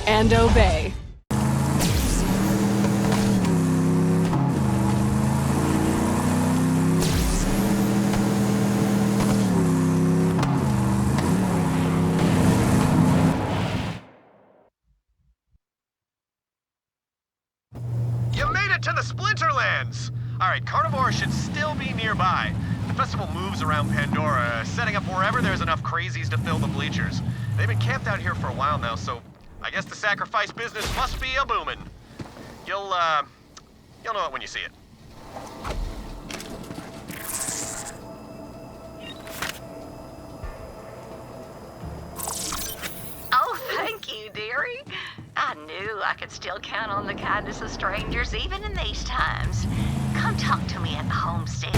and obey. To the Splinterlands! Alright, carnivores should still be nearby. The festival moves around Pandora, setting up wherever there's enough crazies to fill the bleachers. They've been camped out here for a while now, so I guess the sacrifice business must be a-boomin'. You'll know it when you see it. Oh, thank you, dearie. I knew I could still count on the kindness of strangers even in these times. Come talk to me at the homestead.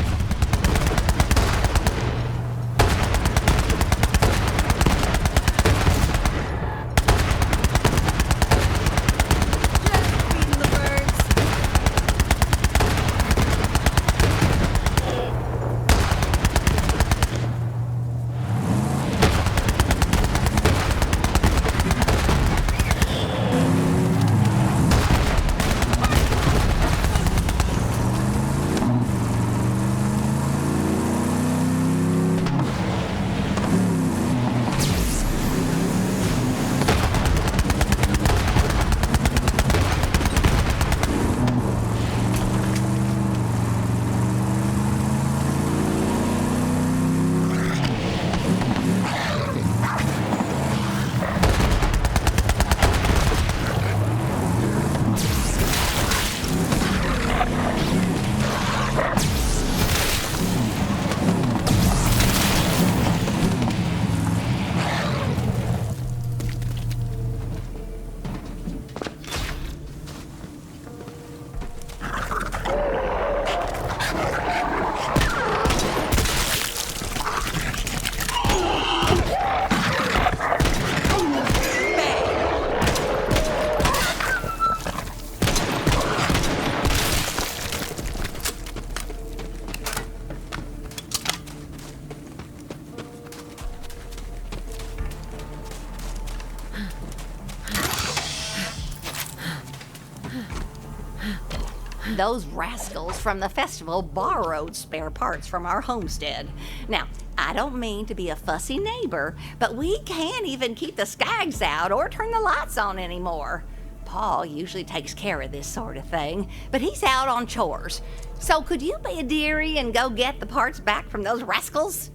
Those rascals from the festival borrowed spare parts from our homestead. Now, I don't mean to be a fussy neighbor, but we can't even keep the skags out or turn the lights on anymore. Paul usually takes care of this sort of thing, but he's out on chores. So could you be a dearie and go get the parts back from those rascals?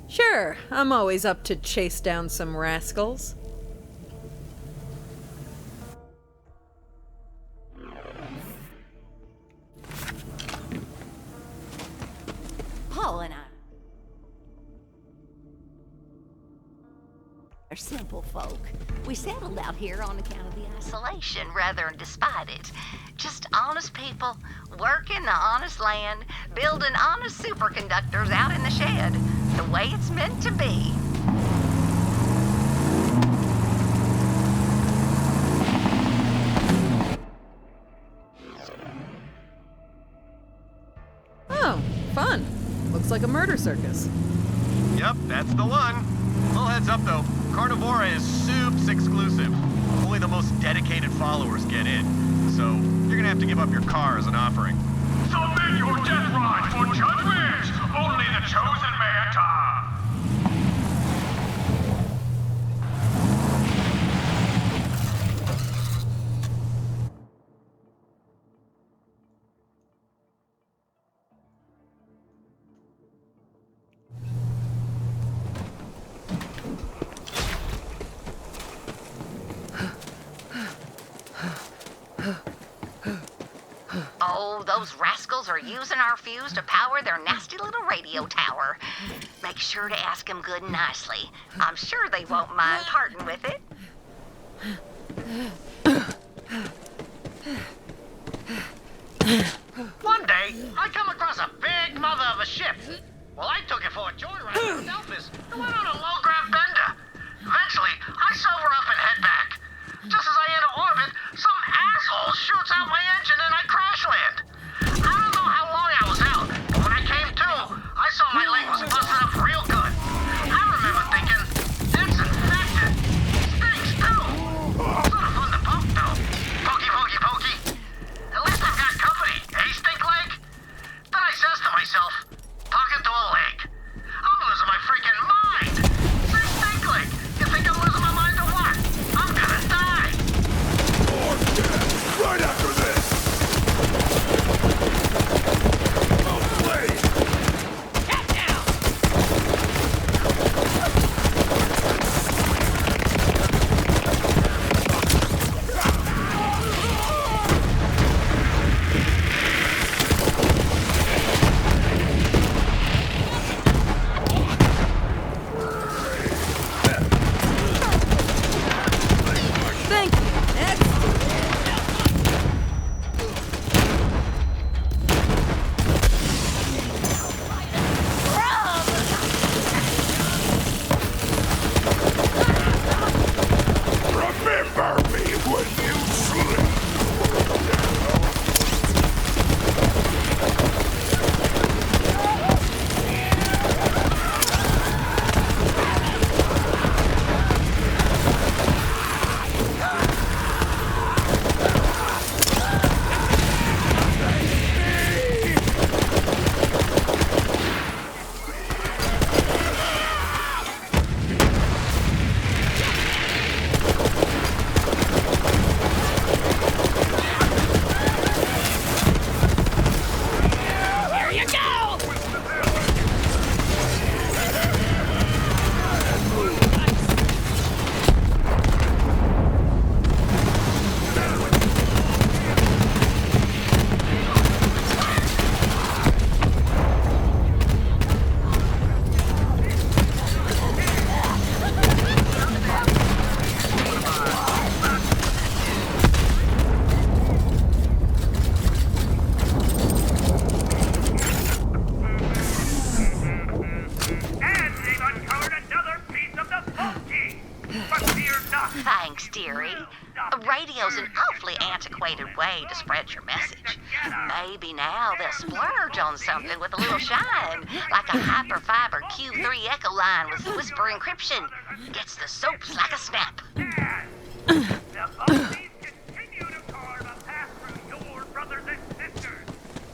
Sure, I'm always up to chase down some rascals. Paul and I are simple folk. We settled out here on account of the isolation rather than despite it. Just honest people, working the honest land, building honest superconductors out in the shed, the way it's meant to be. Oh, fun. Looks like a murder circus. Yep, that's the one. Little heads up though, Carnivora is soups exclusive. Only the most dedicated followers get in. So you're gonna have to give up your car as an offering. Submit your death ride for judgment! Only the chosen may enter! Oh, those rascals are using our fuse to power their nasty little radio tower. Make sure to ask them good and nicely. I'm sure they won't mind parting with it. One day, I come across a big mother of a ship. Well, I took it for a joyride to Delphus and went on a low-grav bender. Eventually, I sober up and head back. Just as I enter orbit, some asshole shoots out my engine and I crash land. I don't know how long I was out, but when I came to, I saw my leg was busted up real good. I remember thinking, it's infected. Stinks too. So dearie. Radio's an awfully antiquated way to spread your message. Maybe now they'll splurge on something with a little shine, like a hyperfiber Q3 echo line with whisper encryption. Gets the soaps like a snap. The police continue to carve a path through your brothers and sisters.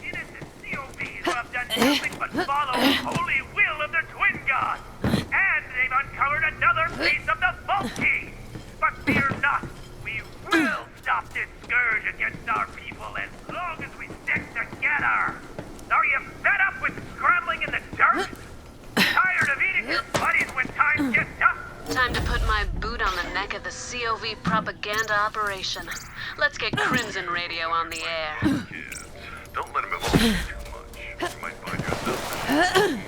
Innocent COVs who have done nothing but follow the holy will of the twin gods. And they've uncovered another piece of the vault key. But fear not, we will stop this scourge against our people as long as we stick together. Are you fed up with scrambling in the dirt? Tired of eating your buddies when times get tough? Time to put my boot on the neck of the COV propaganda operation. Let's get Crimson Radio on the air. Kids, don't let him involve you too much. You might find yourself.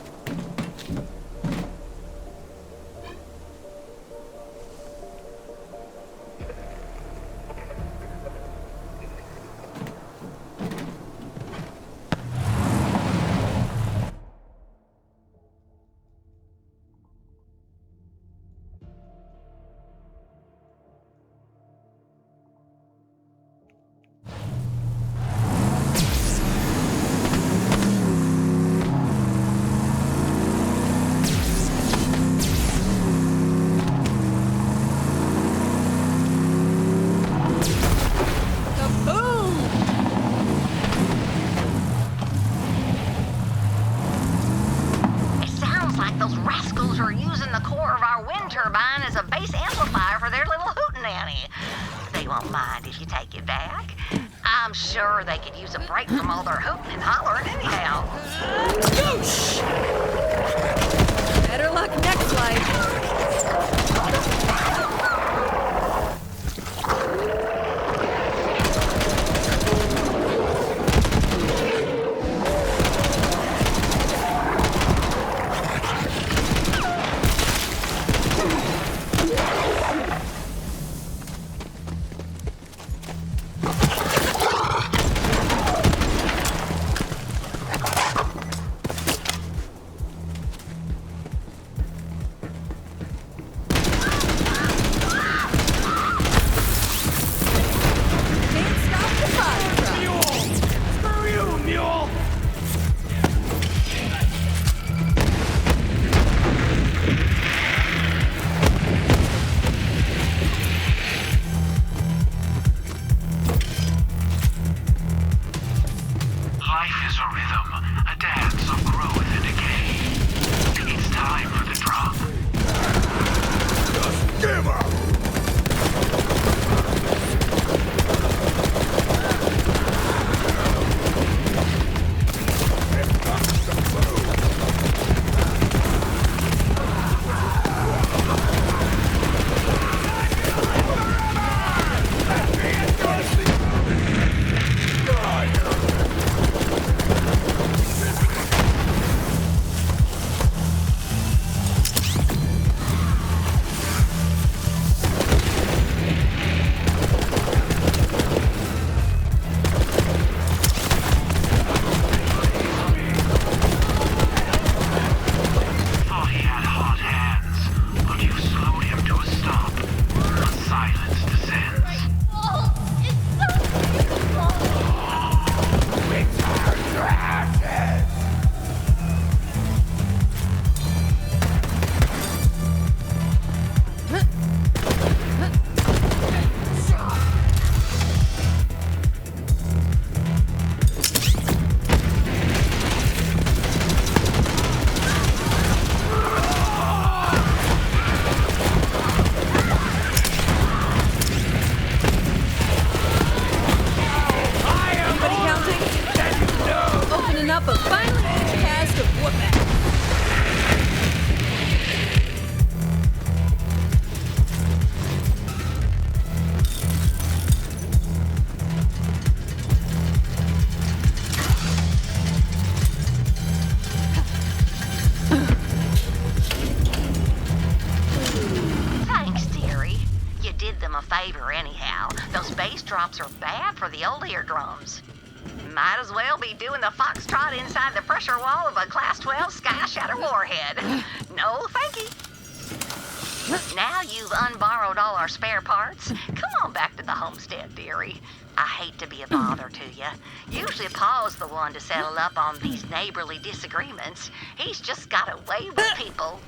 Those rascals are using the core of our wind turbine as a base amplifier for their little hootenanny. They won't mind if you take it back. I'm sure they could use a break from all their hooting and hollering anyhow. Goosh! Better luck next life. Drops are bad for the old eardrums. Might as well be doing the foxtrot inside the pressure wall of a Class 12 Sky Shatter warhead. No, thank you. Now you've unborrowed all our spare parts. Come on back to the homestead, dearie. I hate to be a bother to you. Usually Paul's the one to settle up on these neighborly disagreements. He's just got a way with people.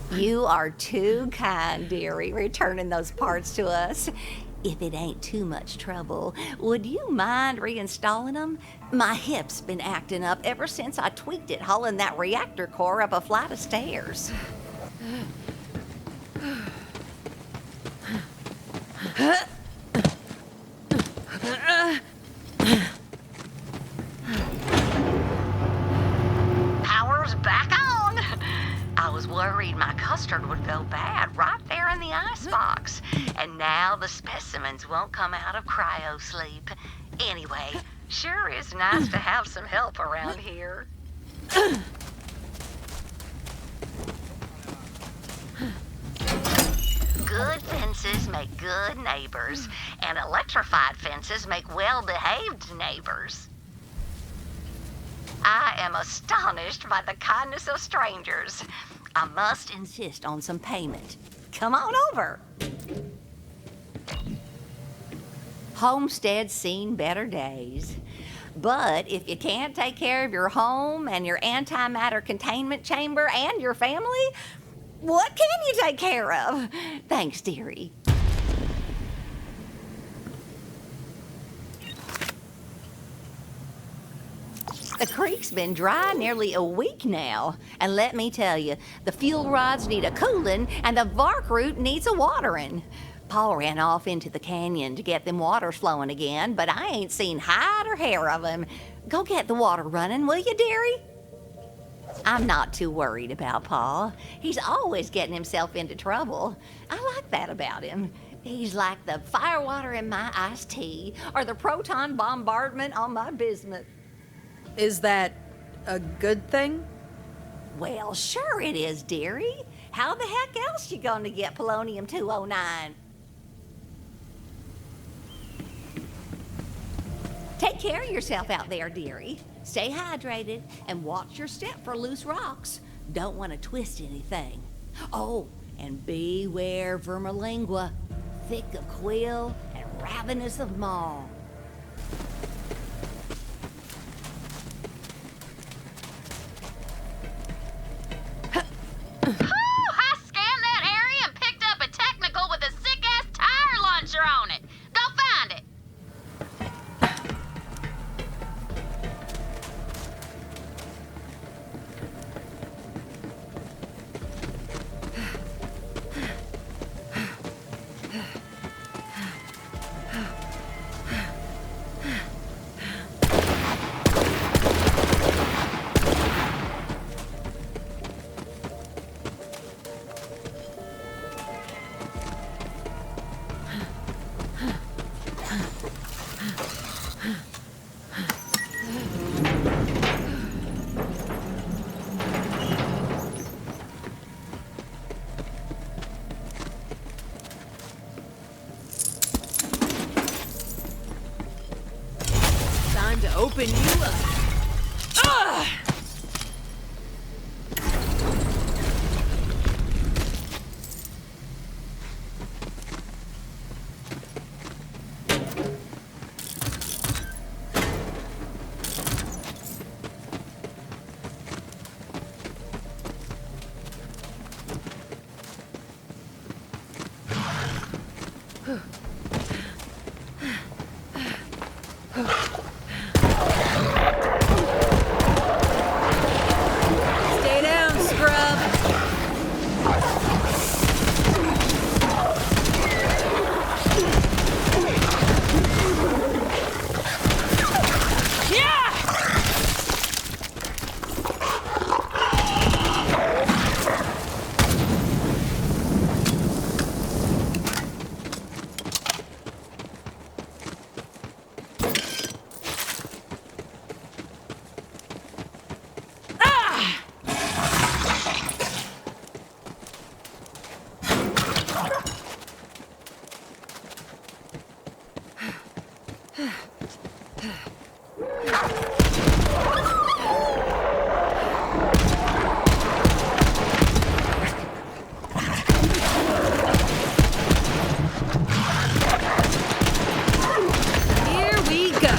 You are too kind, dearie, returning those parts to us. If it ain't too much trouble, would you mind reinstalling them? My hip's been acting up ever since I tweaked it hauling that reactor core up a flight of stairs. Power's back on. I was worried my custard would go bad right there in the icebox. And now the specimens won't come out of cryo sleep. Anyway, sure is nice to have some help around here. Good fences make good neighbors, and electrified fences make well-behaved neighbors. I am astonished by the kindness of strangers. I must insist on some payment. Come on over. Homestead's seen better days. But if you can't take care of your home and your antimatter containment chamber and your family, what can you take care of? Thanks, dearie. The creek's been dry nearly a week now. And let me tell you, the fuel rods need a cooling and the vark root needs a watering. Paul ran off into the canyon to get them waters flowing again, but I ain't seen hide or hair of him. Go get the water running, will you, dearie? I'm not too worried about Paul. He's always getting himself into trouble. I like that about him. He's like the firewater in my iced tea or the proton bombardment on my bismuth. Is that a good thing? Well, sure it is, dearie. How the heck else you gonna get polonium-209? Take care of yourself out there, dearie. Stay hydrated and watch your step for loose rocks. Don't want to twist anything. Oh, and beware vermilingua, thick of quill and ravenous of maw. I scanned that area and picked up a technical with a sick-ass tire launcher on it. Go find it. Time to open you up. Ugh! Stay down, scrub. Yeah! Here we go.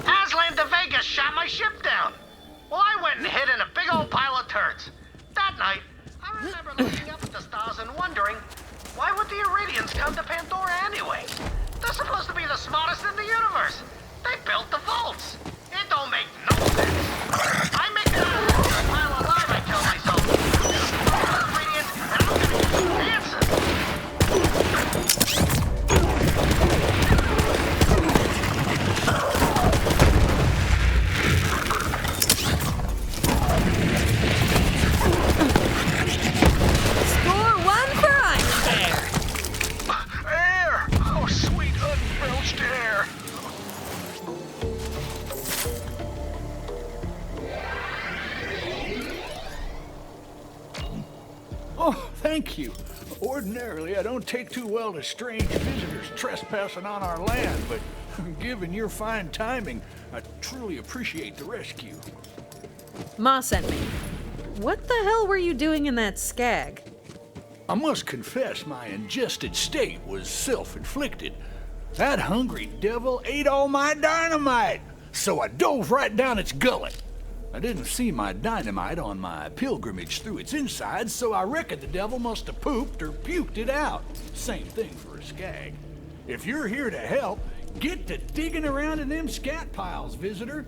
Aslan de Vegas shot my ship down. Well, I went and hid in a big old pile of turds. That night, I remember looking up at the stars and wondering, why would the Iridians come to Pandora anyway? They're supposed to be the smartest in the universe. They built the vaults. It don't make no sense. I make it out of this pile alive, I tell myself. The Iridians, and I'm gonna get some answers. Score one for Iron Bear. Air! Oh, sweet unbelched air! Oh, thank you. Ordinarily, I don't take too well to strange visitors trespassing on our land, but given your fine timing, I truly appreciate the rescue. Ma sent me. What the hell were you doing in that skag? I must confess my ingested state was self-inflicted. That hungry devil ate all my dynamite, so I dove right down its gullet. I didn't see my dynamite on my pilgrimage through its insides, so I reckon the devil must have pooped or puked it out. Same thing for a skag. If you're here to help, get to digging around in them scat piles, visitor.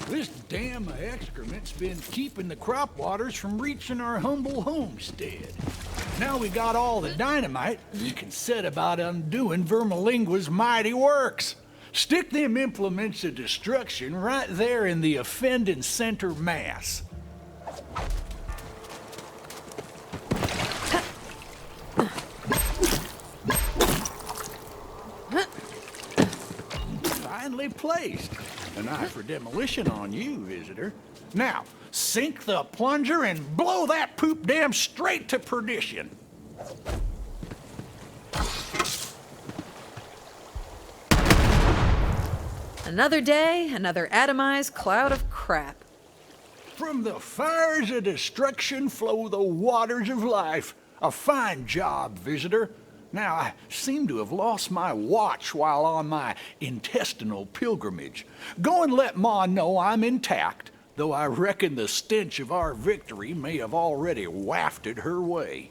This dam of excrement's been keeping the crop waters from reaching our humble homestead. Now we got all the dynamite, we can set about undoing Vermalingua's mighty works. Stick them implements of destruction right there in the offending center mass. Finely placed. An eye for demolition on you, visitor. Now, sink the plunger and blow that poop dam straight to perdition. Another day, another atomized cloud of crap. From the fires of destruction flow the waters of life. A fine job, visitor. Now, I seem to have lost my watch while on my intestinal pilgrimage. Go and let Ma know I'm intact, though I reckon the stench of our victory may have already wafted her way.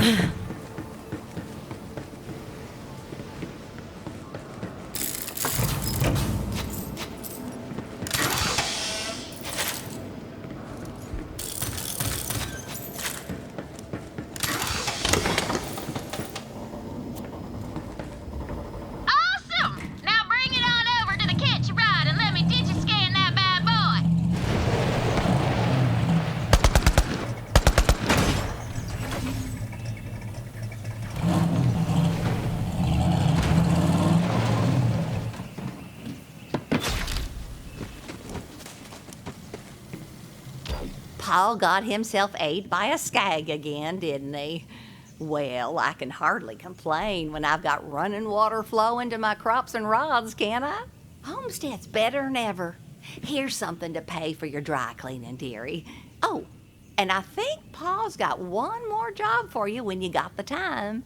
Awesome! Now bring it on over to the catch a ride and let me digi-scan that bad boy. Paul got himself ate by a skag again, didn't he? Well, I can hardly complain when I've got running water flowing to my crops and rods, can I? Homestead's better than ever. Here's something to pay for your dry cleaning, dearie. Oh, and I think Paul's got one more job for you when you got the time.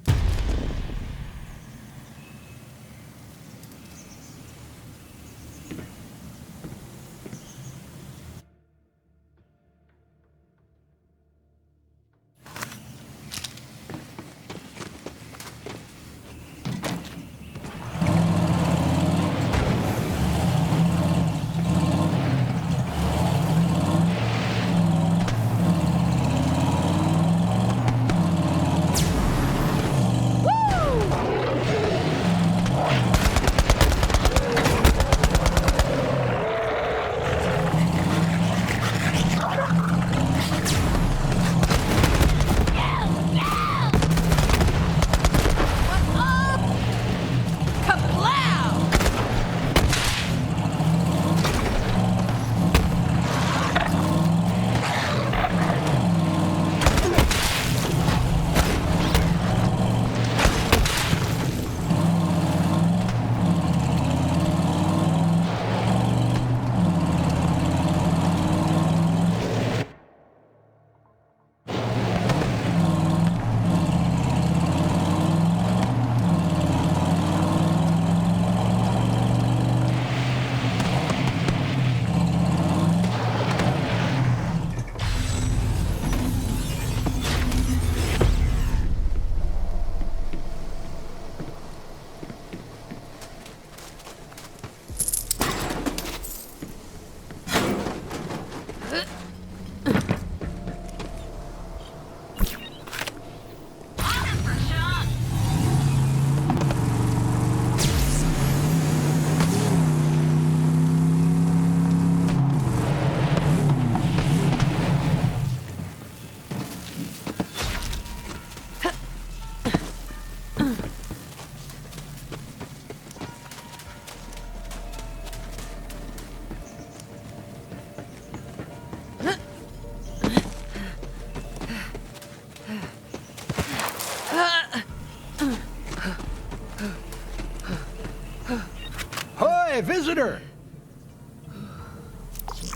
Hey, visitor!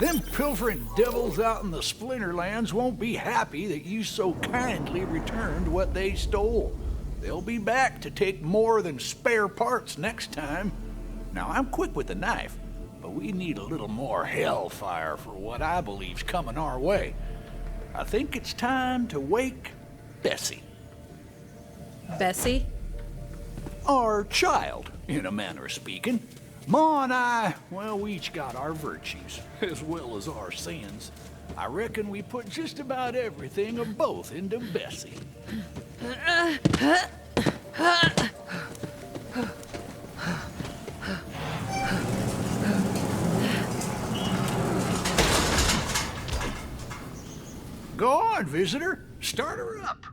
Them pilfering devils out in the Splinterlands won't be happy that you so kindly returned what they stole. They'll be back to take more than spare parts next time. Now, I'm quick with the knife, but we need a little more hellfire for what I believe's coming our way. I think it's time to wake Bessie. Bessie? Our child, in a manner of speaking. Ma and I, well, we each got our virtues, as well as our sins. I reckon we put just about everything of both into Bessie. Go on, visitor. Start her up.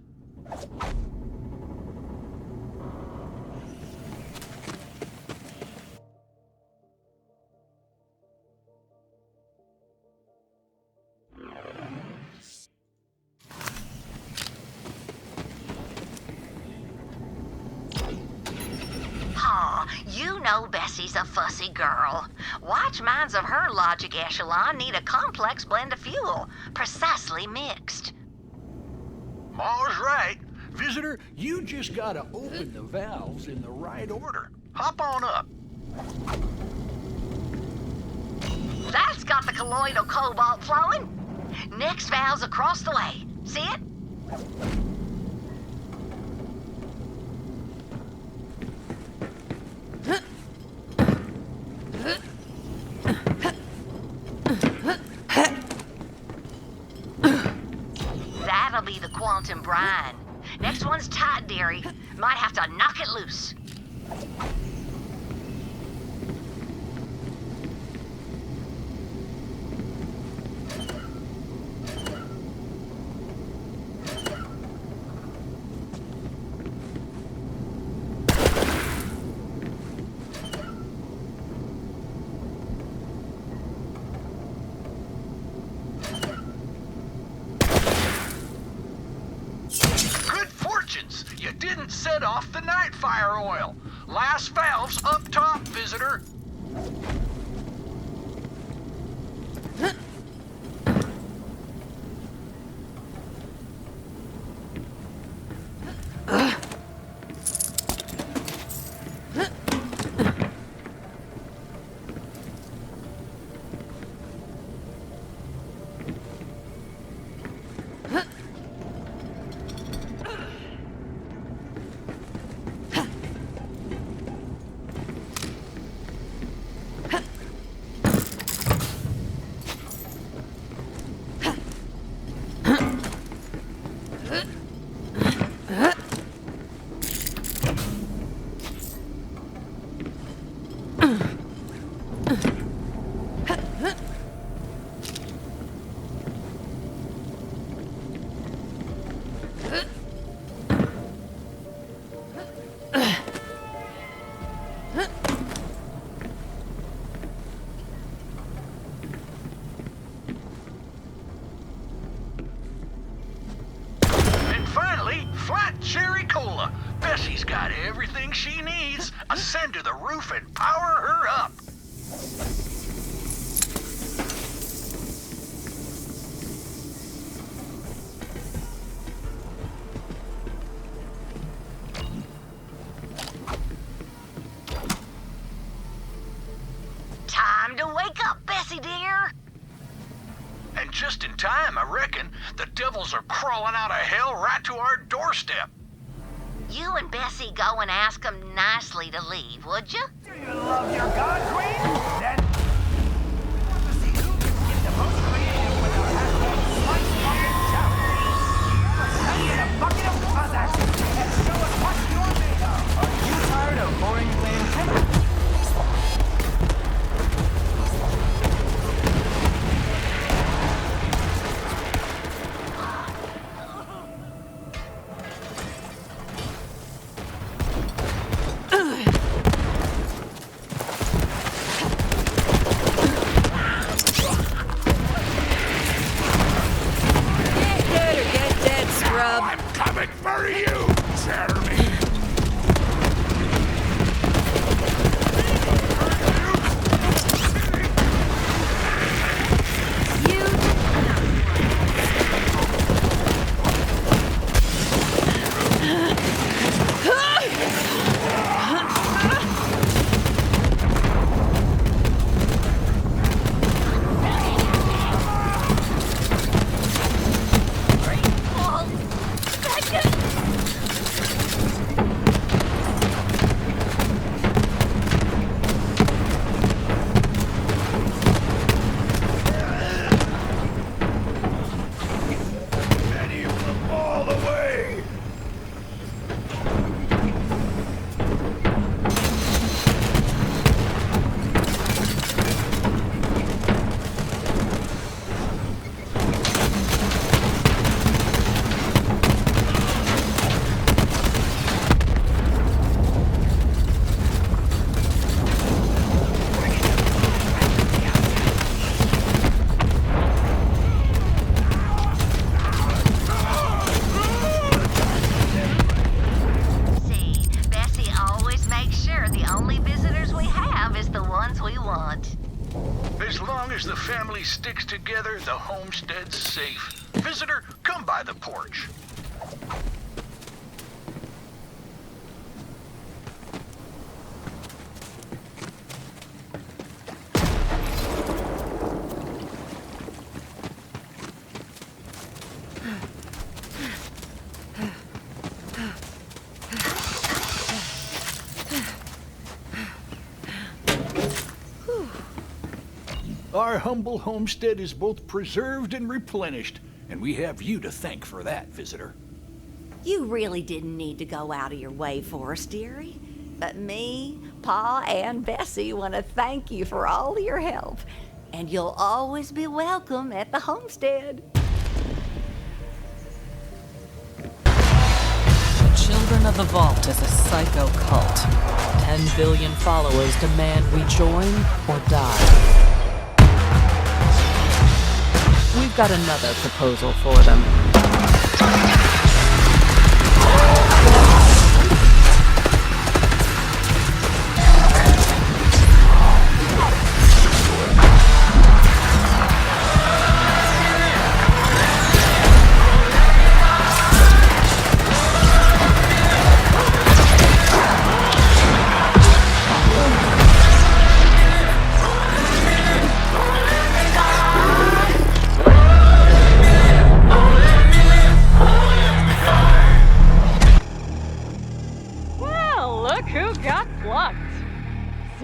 You know Bessie's a fussy girl. Watch minds of her logic echelon need a complex blend of fuel, precisely mixed. Ma's right. Visitor, you just gotta open the valves in the right order. Hop on up. That's got the colloidal cobalt flowing. Next valve's across the way. See it? so knock it loose. You didn't set off the night fire oil. Last valve's up top, visitor. Bessie's got everything she needs. Ascend to the roof and power her up. Time to wake up, Bessie dear. And just in time, I reckon. The devils are crawling out of hell right to our doorstep. You and Bessie go and ask them nicely to leave, would you? Do you love your god, Queen? Then we want to see who can get the most creative with our hashtag Slice Bucket Challenge. Send in a bucket of Cossacks and show us what you're made of. Are you tired of boring playing timber? Sticks together, the homestead's safe. Visitor, come by the porch. Our humble homestead is both preserved and replenished, and we have you to thank for that, visitor. You really didn't need to go out of your way for us, dearie. But me, Pa, and Bessie want to thank you for all your help. And you'll always be welcome at the homestead. Children of the Vault is a psycho cult. 10 billion followers demand we join or die. We've got another proposal for them.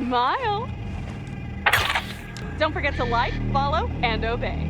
Smile! Don't forget to like, follow, and obey.